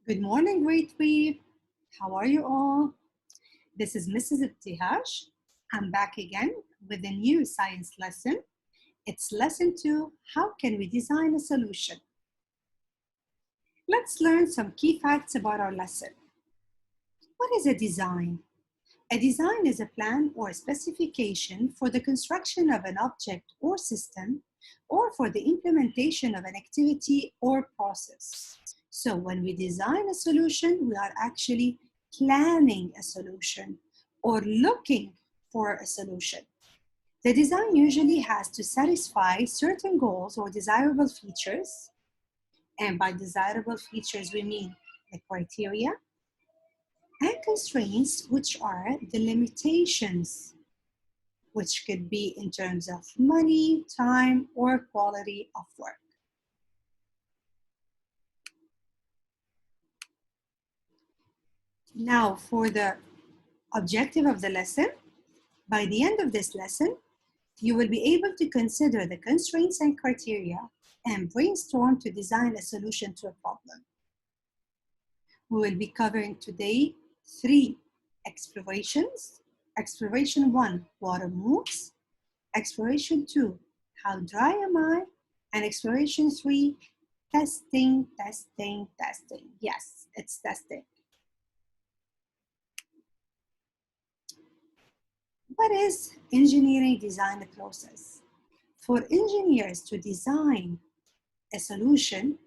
Good morning, grade 3. How are you all? This is Mrs. Ibtihaj. I'm back again with a new science lesson. It's lesson 2, how can we design a solution? Let's learn some key facts about our lesson. What is a design? A design is a plan or specification for the construction of an object or system or for the implementation of an activity or process. So when we design a solution, we are actually planning a solution or looking for a solution. The design usually has to satisfy certain goals or desirable features. And by desirable features, we mean the criteria and constraints, which are the limitations, which could be in terms of money, time, or quality of work. Now, for the objective of the lesson, by the end of this lesson, you will be able to consider the constraints and criteria and brainstorm to design a solution to a problem. We will be covering today 3 explorations. Exploration 1, water moves. Exploration 2, how dry am I? And exploration 3, testing. Yes, it's testing. What is engineering design process? For engineers to design a solution,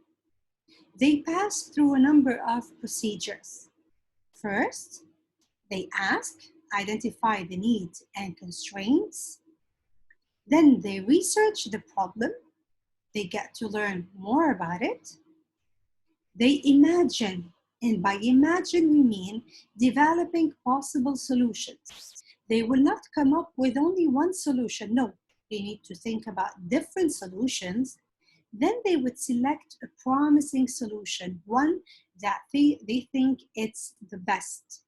they pass through a number of procedures. First, they ask, identify the needs and constraints. Then they research the problem. They get to learn more about it. They imagine, and by imagine we mean developing possible solutions. They will not come up with only one solution. No, they need to think about different solutions. Then they would select a promising solution, one that they think it's the best.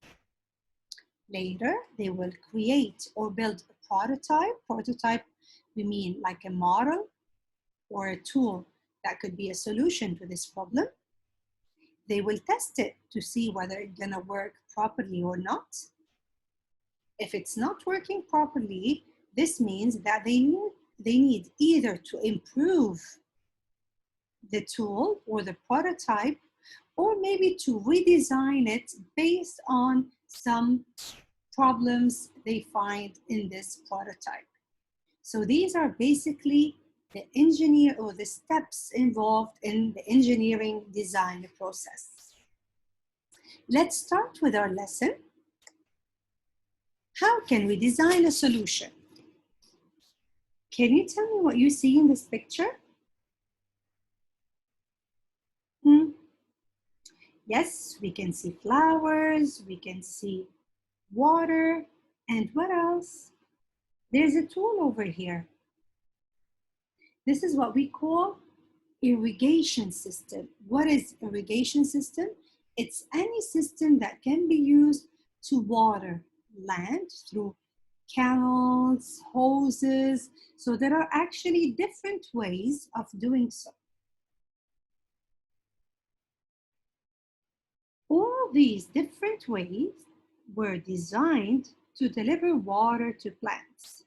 Later, they will create or build a prototype. Prototype, we mean like a model or a tool that could be a solution to this problem. They will test it to see whether it's gonna work properly or not. If it's not working properly, this means that they need either to improve the tool or the prototype, or maybe to redesign it based on some problems they find in this prototype. So these are basically the engineer or the steps involved in the engineering design process. Let's start with our lesson. How can we design a solution? Can you tell me what you see in this picture? Yes, we can see flowers, we can see water, and what else? There's a tool over here. This is what we call irrigation system. What is irrigation system? It's any system that can be used to water land through canals, hoses. So there are actually different ways of doing so. All these different ways were designed to deliver water to plants.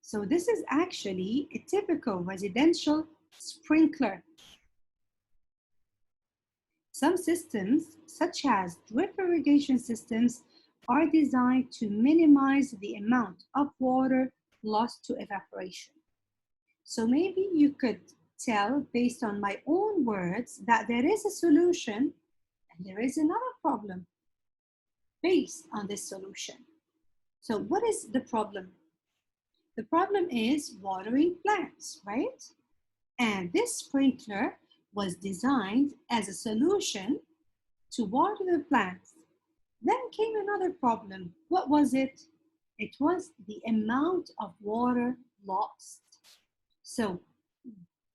So this is actually a typical residential sprinkler. Some systems, such as drip irrigation systems, are designed to minimize the amount of water lost to evaporation. So maybe you could tell based on my own words that there is a solution and there is another problem based on this solution. So what is the problem? The problem is watering plants, right? And this sprinkler was designed as a solution to water the plants. Then came another problem. What was it? It was the amount of water lost. So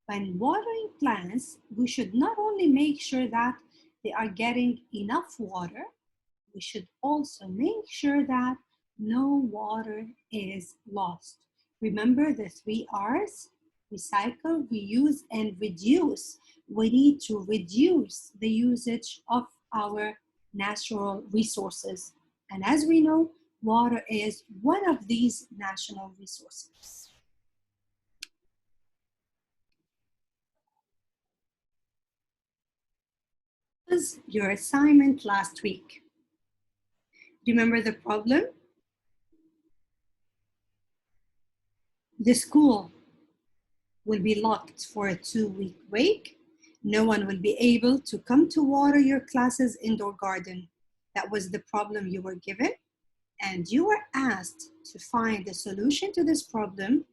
when watering plants, we should not only make sure that they are getting enough water, we should also make sure that no water is lost. Remember the 3 R's? recycle, reuse, and reduce. We need to reduce the usage of our natural resources. And as we know, water is one of these national resources. What was your assignment last week? Remember the problem? The school will be locked for a 2-week break. No one will be able to come to water your class's indoor garden. That was the problem you were given. And you were asked to find a solution to this problem,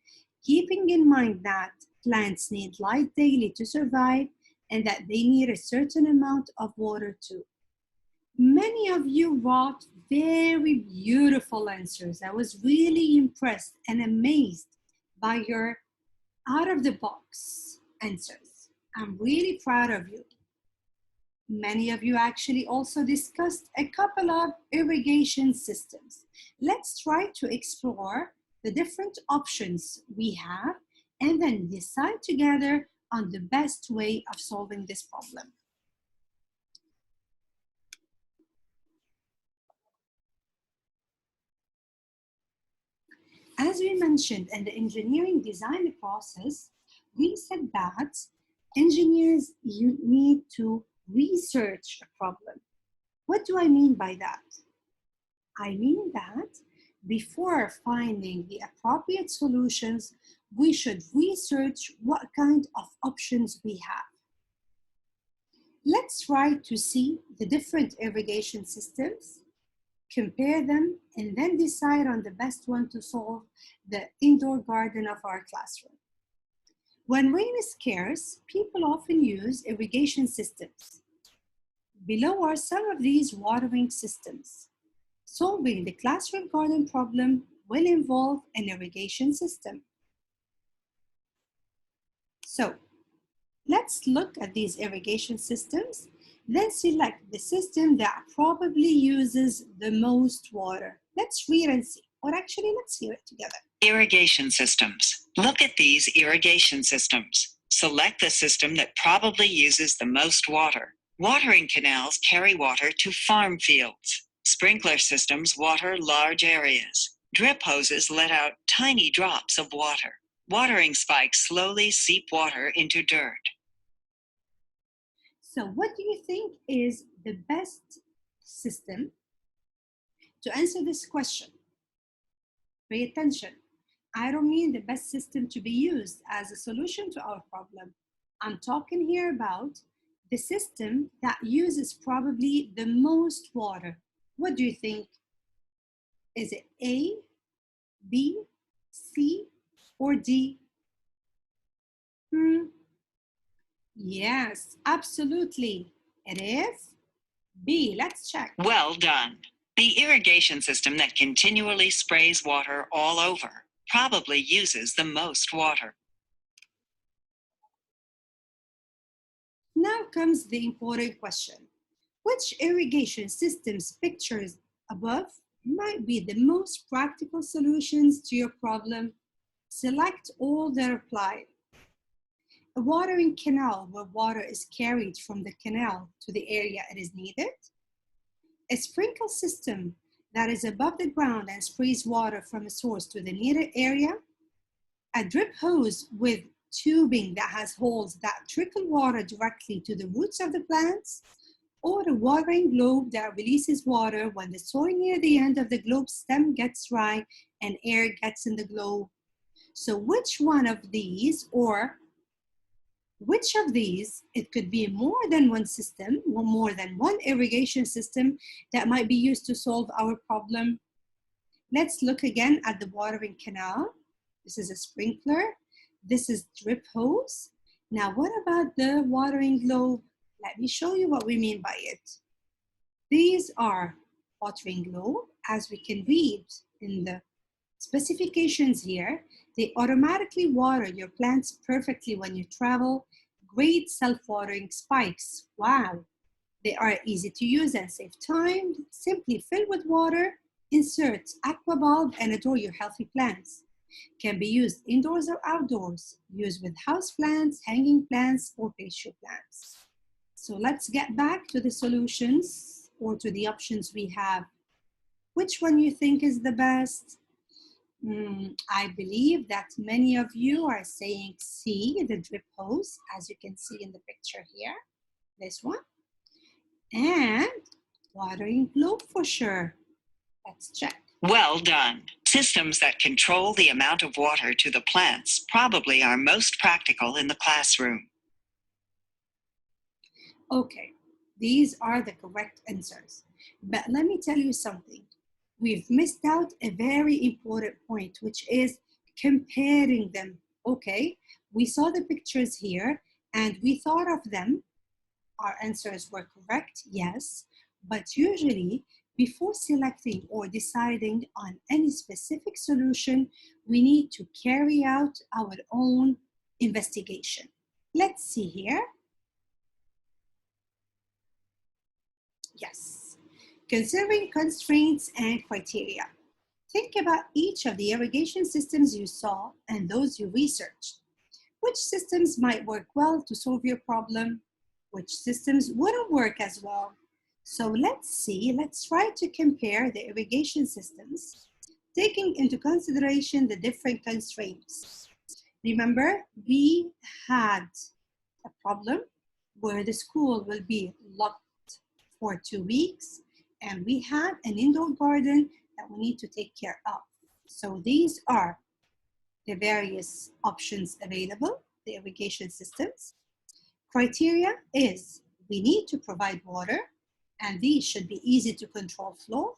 keeping in mind that plants need light daily to survive and that they need a certain amount of water too. Many of you wrote very beautiful answers. I was really impressed and amazed by your out-of-the-box answers. I'm really proud of you. Many of you actually also discussed a couple of irrigation systems. Let's try to explore the different options we have and then decide together on the best way of solving this problem. As we mentioned in the engineering design process, we said that engineers need to research a problem. What do I mean by that? I mean that before finding the appropriate solutions, we should research what kind of options we have. Let's try to see the different irrigation systems, compare them, and then decide on the best one to solve the indoor garden of our classroom. When rain is scarce, people often use irrigation systems. Below are some of these watering systems. Solving the classroom garden problem will involve an irrigation system. So, let's look at these irrigation systems, then select the system that probably uses the most water. Let's read and see, or actually let's hear it together. Irrigation systems. Look at these irrigation systems. Select the system that probably uses the most water. Watering canals carry water to farm fields. Sprinkler systems water large areas. Drip hoses let out tiny drops of water. Watering spikes slowly seep water into dirt. So what do you think is the best system to answer this question? Pay attention. I don't mean the best system to be used as a solution to our problem. I'm talking here about the system that uses probably the most water. What do you think? Is it A, B, C, or D? Yes, absolutely. It is B. Let's check. Well done. The irrigation system that continually sprays water all over probably uses the most water. Now comes the important question. Which irrigation systems pictured above might be the most practical solutions to your problem? Select all that apply. A watering canal where water is carried from the canal to the area it is needed. A sprinkle system that is above the ground and sprays water from a source to the needed area. A drip hose with tubing that has holes that trickle water directly to the roots of the plants, or a watering globe that releases water when the soil near the end of the globe stem gets dry and air gets in the globe. So which one of these, or which of these, it could be more than one system, or more than one irrigation system that might be used to solve our problem? Let's look again at the watering canal. This is a sprinkler. This is drip hose. Now, what about the watering globe? Let me show you what we mean by it. These are watering globe. As we can read in the specifications here, they automatically water your plants perfectly when you travel. Great self-watering spikes. Wow. They are easy to use and save time. Simply fill with water, insert aqua bulb, and adore your healthy plants. Can be used indoors or outdoors, used with house plants, hanging plants, or patio plants. So let's get back to the solutions or to the options we have. Which one you think is the best? I believe that many of you are saying C, the drip hose, as you can see in the picture here, this one, and watering globe for sure. Let's check. Well done. Systems that control the amount of water to the plants probably are most practical in the classroom. Okay, these are the correct answers. But let me tell you something. We've missed out a very important point, which is comparing them. Okay, we saw the pictures here and we thought of them. Our answers were correct, yes, but usually before selecting or deciding on any specific solution, we need to carry out our own investigation. Let's see here. Yes, considering constraints and criteria. Think about each of the irrigation systems you saw and those you researched. Which systems might work well to solve your problem? Which systems wouldn't work as well? So let's try to compare the irrigation systems, taking into consideration the different constraints. Remember, we had a problem where the school will be locked for 2 weeks, and we had an indoor garden that we need to take care of. So these are the various options available, the irrigation systems. Criteria is we need to provide water, and these should be easy to control flow,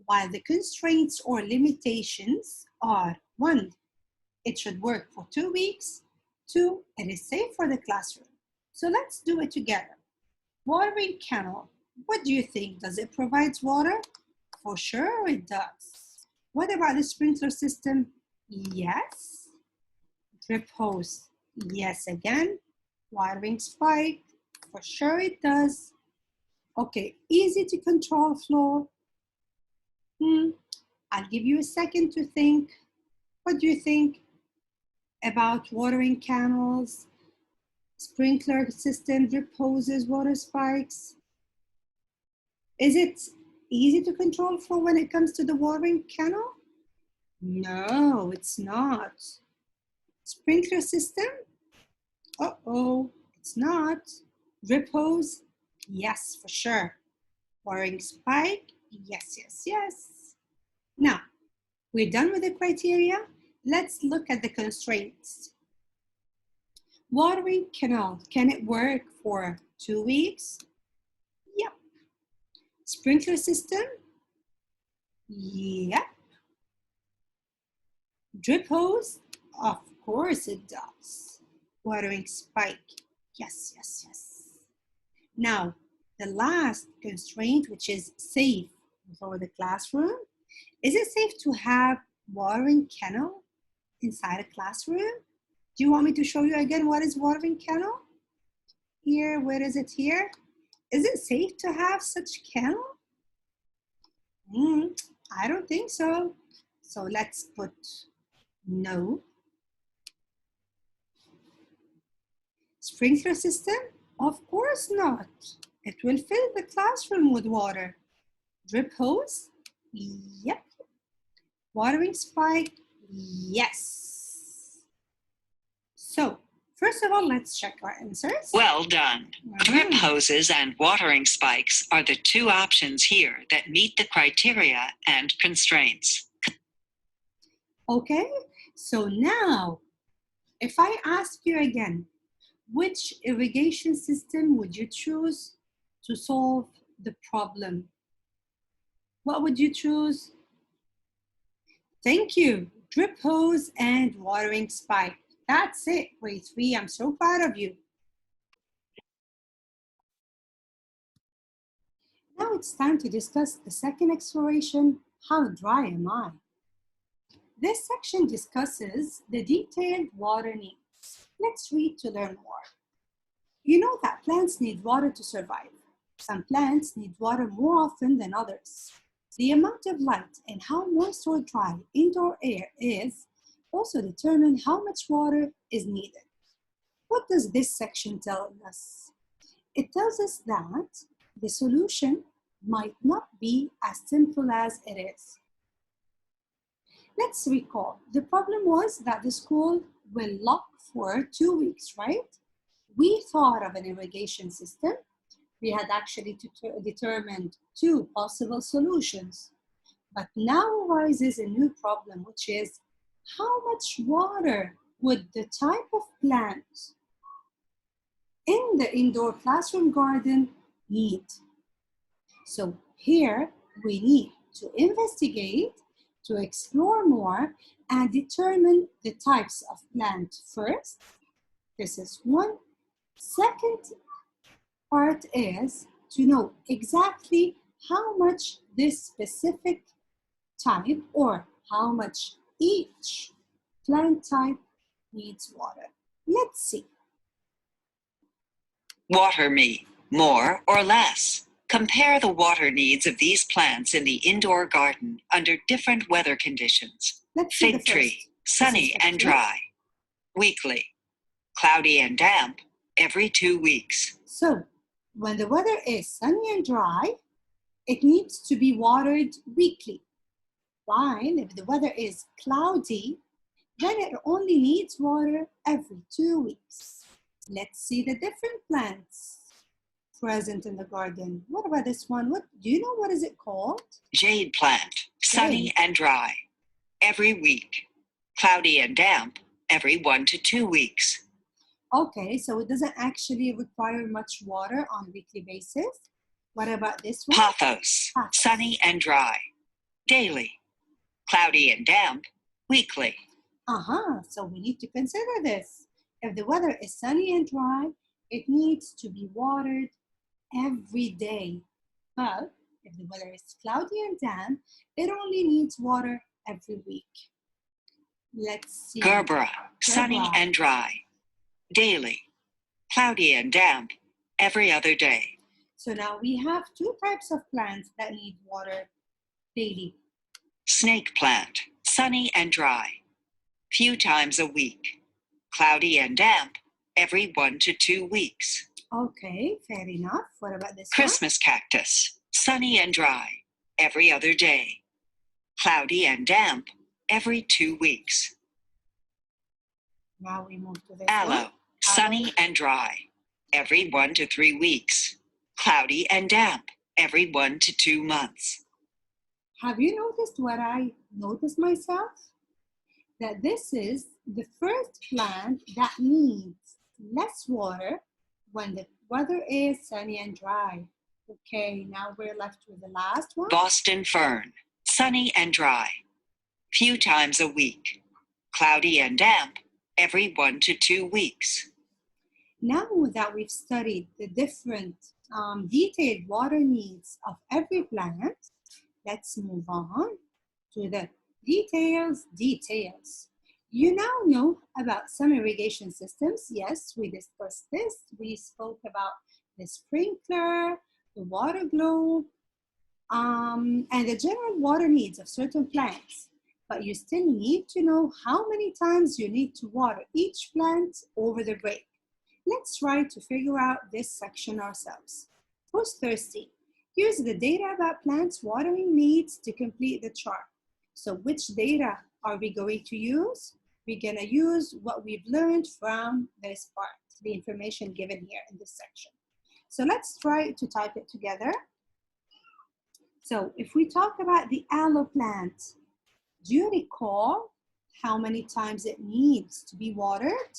while the constraints or limitations are 1, it should work for 2 weeks, 2, it is safe for the classroom. So let's do it together. Watering canal, what do you think? Does it provide water? For sure it does. What about the sprinkler system? Yes. Drip hose, yes again. Watering spike, for sure it does. Okay, easy to control flow. I'll give you a second to think. What do you think about watering canals, sprinkler system, drip hoses, water spikes? Is it easy to control flow when it comes to the watering canal? No, it's not. Sprinkler system? Uh-oh, it's not. Drip hose? Yes, for sure. Watering spike? Yes, yes, yes. Now, we're done with the criteria. Let's look at the constraints. Watering canal, can it work for 2 weeks? Yep. Sprinkler system? Yep. Drip hose? Of course it does. Watering spike? Yes, yes, yes. Now, the last constraint, which is safe for the classroom. Is it safe to have watering canal inside a classroom? Do you want me to show you again what is watering canal? Here, where is it here? Is it safe to have such canal? I don't think so. So let's put no. Sprinkler system? Of course not. It will fill the classroom with water. Drip hose? Yep. Watering spike? Yes. So, first of all, let's check our answers. Well done. Drip hoses and watering spikes are the 2 options here that meet the criteria and constraints. Okay, so now, if I ask you again, which irrigation system would you choose to solve the problem? What would you choose? Thank you. Drip hose and watering spike. That's it, grade 3. I'm so proud of you. Now it's time to discuss the second exploration, how dry am I? This section discusses the detailed water needs. Let's read to learn more. You know that plants need water to survive. Some plants need water more often than others. The amount of light and how moist or dry indoor air is also determine how much water is needed. What does this section tell us? It tells us that the solution might not be as simple as it is. Let's recall, the problem was that the school will lock for 2 weeks, right? We thought of an irrigation system. We had actually determined 2 possible solutions. But now arises a new problem, which is how much water would the type of plant in the indoor classroom garden need? So here we need to investigate, to explore more, and determine the types of plant first. This is one. Second part is to know exactly how much this specific type or how much each plant type needs water. Let's see. Water me, more or less. Compare the water needs of these plants in the indoor garden under different weather conditions. Let's see Fig tree, sunny fig and tree. dry, weekly. Cloudy and damp, every 2 weeks. So, when the weather is sunny and dry, it needs to be watered weekly. While if the weather is cloudy, then it only needs water every 2 weeks. Let's see the different plants present in the garden. What about this one? Do you know what is it called? Jade plant, sunny and dry, every week. Cloudy and damp, every 1 to 2 weeks. Okay, so it doesn't actually require much water on a weekly basis. What about this one? Pothos, sunny and dry, daily. Cloudy and damp, weekly. So we need to consider this. If the weather is sunny and dry, it needs to be watered every day. But if the weather is cloudy and damp, it only needs water every week. Let's see. Gerbera, sunny and dry, daily. Cloudy and damp, every other day. So now we have 2 types of plants that need water daily. Snake plant, sunny and dry, few times a week. Cloudy and damp, every 1 to 2 weeks. Okay, fair enough. What about this Christmas cactus, sunny and dry, every other day. Cloudy and damp, every 2 weeks. Now we move to this Aloe, sunny and dry, every 1 to 3 weeks. Cloudy and damp, every 1 to 2 months. Have you noticed what I noticed myself? That this is the first plant that needs less water when the weather is sunny and dry. Okay, now we're left with the last one. Boston fern, sunny and dry, few times a week. Cloudy and damp, every 1 to 2 weeks. Now that we've studied the different detailed water needs of every plant, let's move on to the details. You now know about some irrigation systems. Yes, we discussed this. We spoke about the sprinkler, the water globe, and the general water needs of certain plants. But you still need to know how many times you need to water each plant over the break. Let's try to figure out this section ourselves. Who's thirsty? Here's the data about plants' watering needs to complete the chart. So which data are we going to use? We're going to use what we've learned from this part, the information given here in this section. So let's try to type it together. So if we talk about the aloe plant, do you recall how many times it needs to be watered?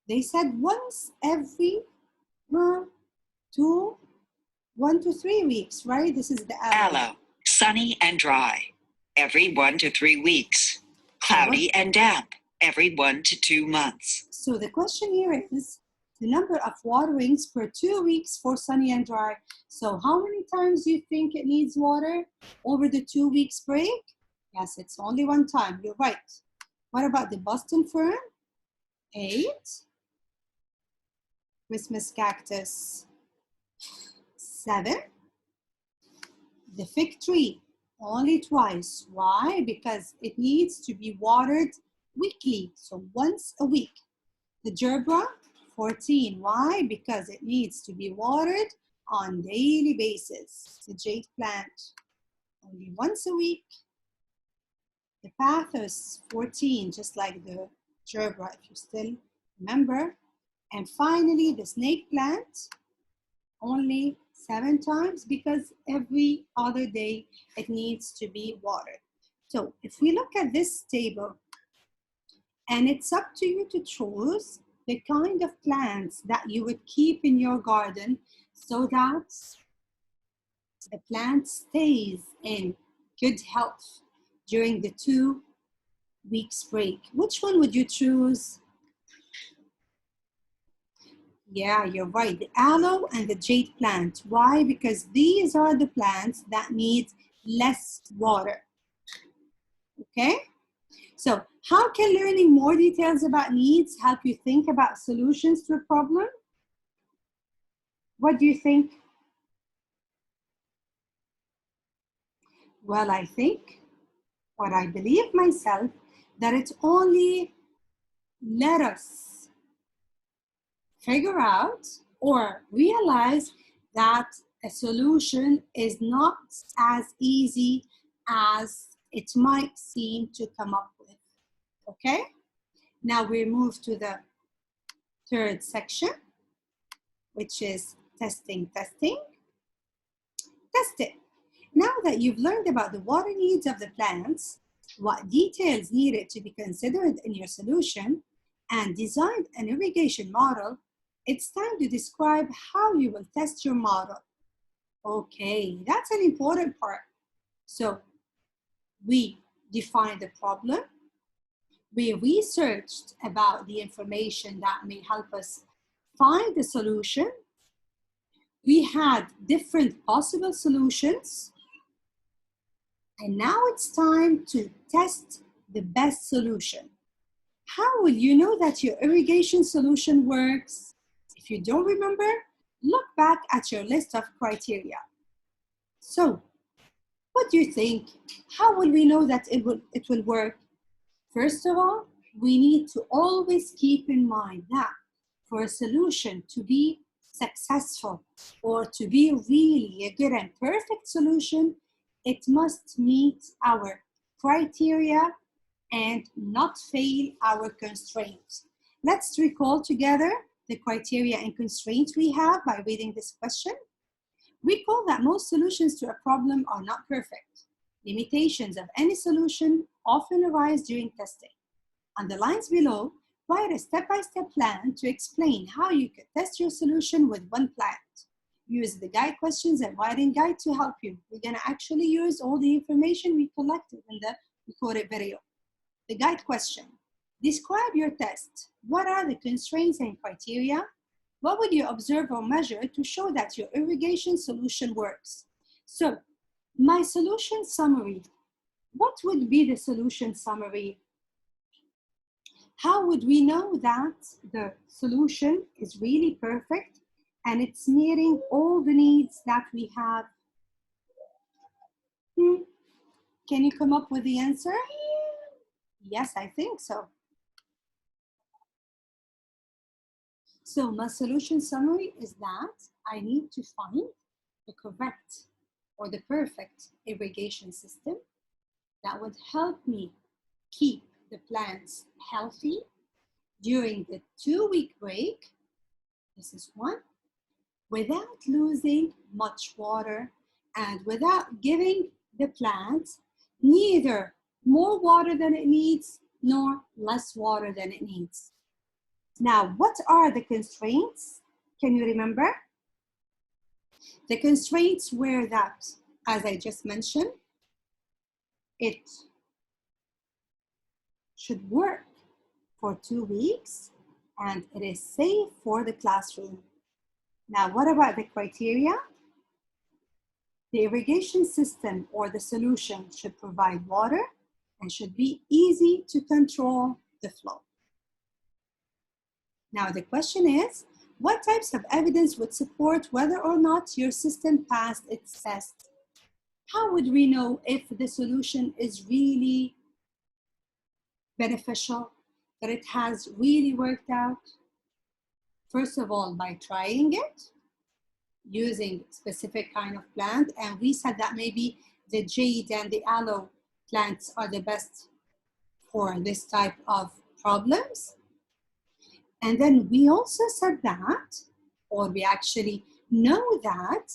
They said once every 1 to 3 weeks, right? This is the aloe. Aloe, sunny and dry, every 1 to 3 weeks. Cloudy and damp, every 1 to 2 months. So the question here is the number of waterings per 2 weeks for sunny and dry. So how many times do you think it needs water over the 2 weeks break? Yes, it's only 1 time. You're right. What about the Boston fern? 8. Christmas cactus, 7. The fig tree, Only twice. Why? Because it needs to be watered weekly, so once a week. The gerbera, 14. Why? Because it needs to be watered on daily basis. The jade plant, only once a week. The pathos, 14, just like the gerbera, if you still remember. And finally, the snake plant, only 7 times, because every other day it needs to be watered. So if we look at this table, and it's up to you to choose the kind of plants that you would keep in your garden so that the plant stays in good health during the 2 weeks break. Which one would you choose? Yeah, you're right. The aloe and the jade plant. Why? Because these are the plants that need less water. Okay? So how can learning more details about needs help you think about solutions to a problem? What do you think? Well, I think, or I believe myself, that it only let us figure out or realize that a solution is not as easy as it might seem to come up with. Okay? Now we move to the 3rd section, which is testing. Test it. Now that you've learned about the water needs of the plants, what details needed to be considered in your solution, and designed an irrigation model, it's time to describe how you will test your model. Okay, that's an important part. So we defined the problem. We researched about the information that may help us find the solution. We had different possible solutions. And now it's time to test the best solution. How will you know that your irrigation solution works? If you don't remember, look back at your list of criteria. So, what do you think? How will we know that it will work? First of all, we need to always keep in mind that for a solution to be successful or to be really a good and perfect solution, it must meet our criteria and not fail our constraints. Let's recall together the criteria and constraints we have by reading this question. Recall that most solutions to a problem are not perfect. Limitations of any solution often arise during testing. On the lines below, write a step-by-step plan to explain how you could test your solution with one plant. Use the guide questions and writing guide to help you. We're going to actually use all the information we collected in the recorded video. The guide question: describe your test. What are the constraints and criteria? What would you observe or measure to show that your irrigation solution works? So, my solution summary. What would be the solution summary? How would we know that the solution is really perfect and it's meeting all the needs that we have? Can you come up with the answer? Yes, I think so. So my solution summary is that I need to find the correct or the perfect irrigation system that would help me keep the plants healthy during the 2-week break. This is one, without losing much water and without giving the plant neither more water than it needs nor less water than it needs. Now, what are the constraints? Can you remember? The constraints were that, as I just mentioned, it should work for 2 weeks and it is safe for the classroom. Now, what about the criteria? The irrigation system or the solution should provide water and should be easy to control the flow. Now, the question is, what types of evidence would support whether or not your system passed its test? How would we know if the solution is really beneficial, that it has really worked out? First of all, by trying it, using specific kind of plant. And we said that maybe the jade and the aloe plants are the best for this type of problems. And then we also said that, or we actually know that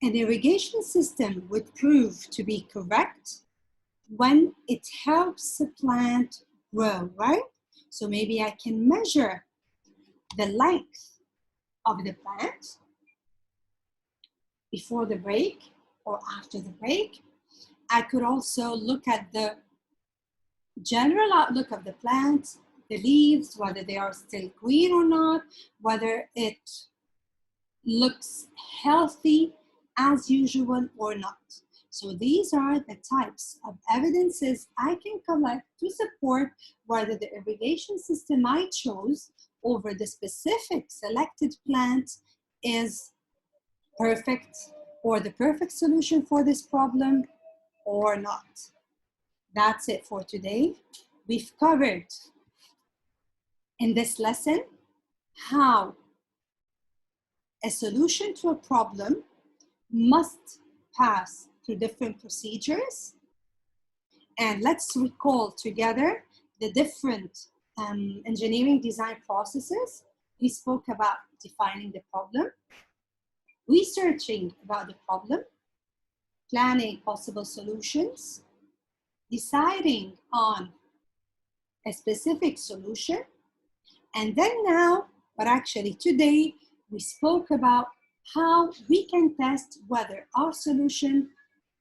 an irrigation system would prove to be correct when it helps the plant grow, right? So maybe I can measure the length of the plant before the break or after the break. I could also look at the general outlook of the plant, the leaves, whether they are still green or not, whether it looks healthy as usual or not. So these are the types of evidences I can collect to support whether the irrigation system I chose over the specific selected plant is perfect or the perfect solution for this problem or not. That's it for today. We've covered in this lesson how a solution to a problem must pass through different procedures. And let's recall together the different engineering design processes. We spoke about defining the problem, researching about the problem, planning possible solutions, deciding on a specific solution, and then now, but actually today, we spoke about how we can test whether our solution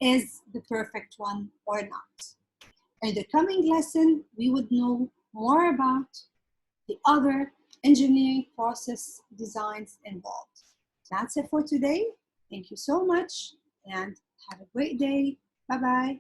is the perfect one or not. In the coming lesson, we would know more about the other engineering process designs involved. That's it for today. Thank you so much and have a great day. Bye-bye.